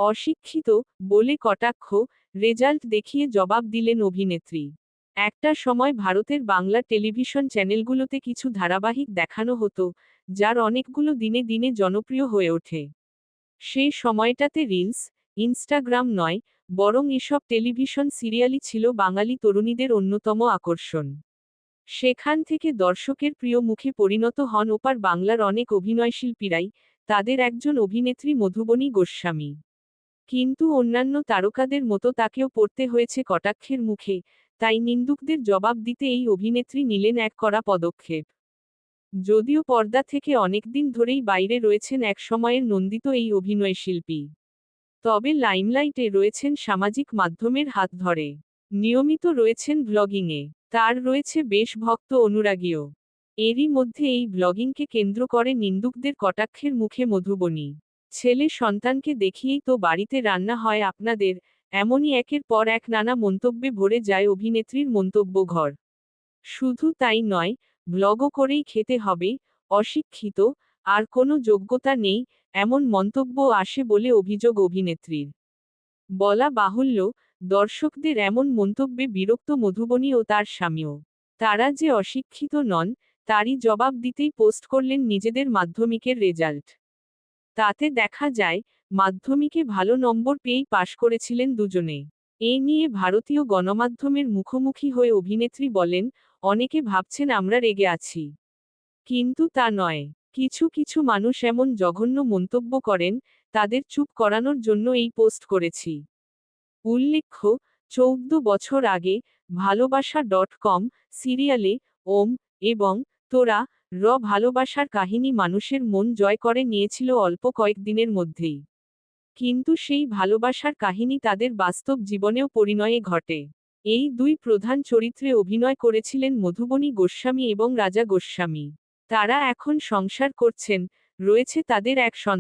অশিক্ষিত বলে কটাক্ষ, রেজাল্ট দেখিয়ে জবাব দিলেন অভিনেত্রী। একটা সময় ভারতের বাংলা টেলিভিশন চ্যানেলগুলোতে কিছু ধারাবাহিক দেখানো হতো, যার অনেকগুলো দিনে দিনে জনপ্রিয় হয়ে ওঠে। সেই সময়টাতে রিলস, ইনস্টাগ্রাম নয়, বরং এসব টেলিভিশন সিরিয়ালই ছিল বাঙালি তরুণীদের অন্যতম আকর্ষণ। সেখান থেকে দর্শকের প্রিয় মুখে পরিণত হন ওপার বাংলার অনেক অভিনয়শিল্পীরাই, তাদের একজন অভিনেত্রী মধুবনী গোস্বামী। কিন্তু অন্যান্য তারকাদের মতো তাকেও পড়তে হয়েছে কটাক্ষের মুখে, তাই নিন্দুকদের জবাব দিতে এই অভিনেত্রী নিলেন এক কড়া পদক্ষেপ। যদিও পর্দা থেকে অনেকদিন ধরেই বাইরে রয়েছেন একসময়ের নন্দিত এই অভিনয়শিল্পী, তবে লাইমলাইটে রয়েছেন সামাজিক মাধ্যমের হাত ধরে। নিয়মিত রয়েছেন ব্লগিংয়ে, তার রয়েছে বেশ ভক্ত অনুরাগীও। এরই মধ্যে এই ব্লগিংকে কেন্দ্র করে নিন্দুকদের কটাক্ষের মুখে মধুবনী। ছেলে সন্তানকে দেখিয়েই তো বাড়িতে রান্না হয় আপনাদের, এমনই একের পর এক নানা মন্তব্যে ভরে যায় অভিনেত্রীর মন্তব্যঘর। শুধু তাই নয়, ব্লগও করেই খেতে হবে, অশিক্ষিত, আর কোনো যোগ্যতা নেই, এমন মন্তব্য আসে বলে অভিযোগ অভিনেত্রীর। বলা বাহুল্য, দর্শকদের এমন মন্তব্যে বিরক্ত মধুবনী ও তার স্বামীও। তারা যে অশিক্ষিত নন, তারই জবাব দিতেই পোস্ট করলেন নিজেদের মাধ্যমিকের রেজাল্ট। তাতে দেখা যায়, মাধ্যমিকে ভালো নম্বর পেয়েই পাশ করেছিলেন দুজনে। এ নিয়ে ভারতীয় গণমাধ্যমের মুখোমুখি হয়ে অভিনেত্রী বলেন, অনেকে ভাবছেন আমরা রেগে আছি। কিন্তু তা নয়। কিছু কিছু মানুষ এমন জঘন্য মন্তব্য করেন, তাদের চুপ করানোর জন্য এই পোস্ট করেছি। উল্লেখ্য, 14 বছর আগে ভালোবাসা.com সিরিয়ালে ওম এবং তোরা ভালোবাসার কাহিনী মানুষের মন জয় করে নিয়েছিল অল্প কয়েকদিনের মধ্যেই। কিন্তু সেই ভালোবাসার কাহিনী তাদের বাস্তব জীবনেও পরিণয়ে ঘটে। এই দুই প্রধান চরিত্রে অভিনয় করেছিলেন মধুবনী গোস্বামী এবং রাজা গোস্বামী। তারা এখন সংসার করছেন, রয়েছে তাদের এক সন্তান।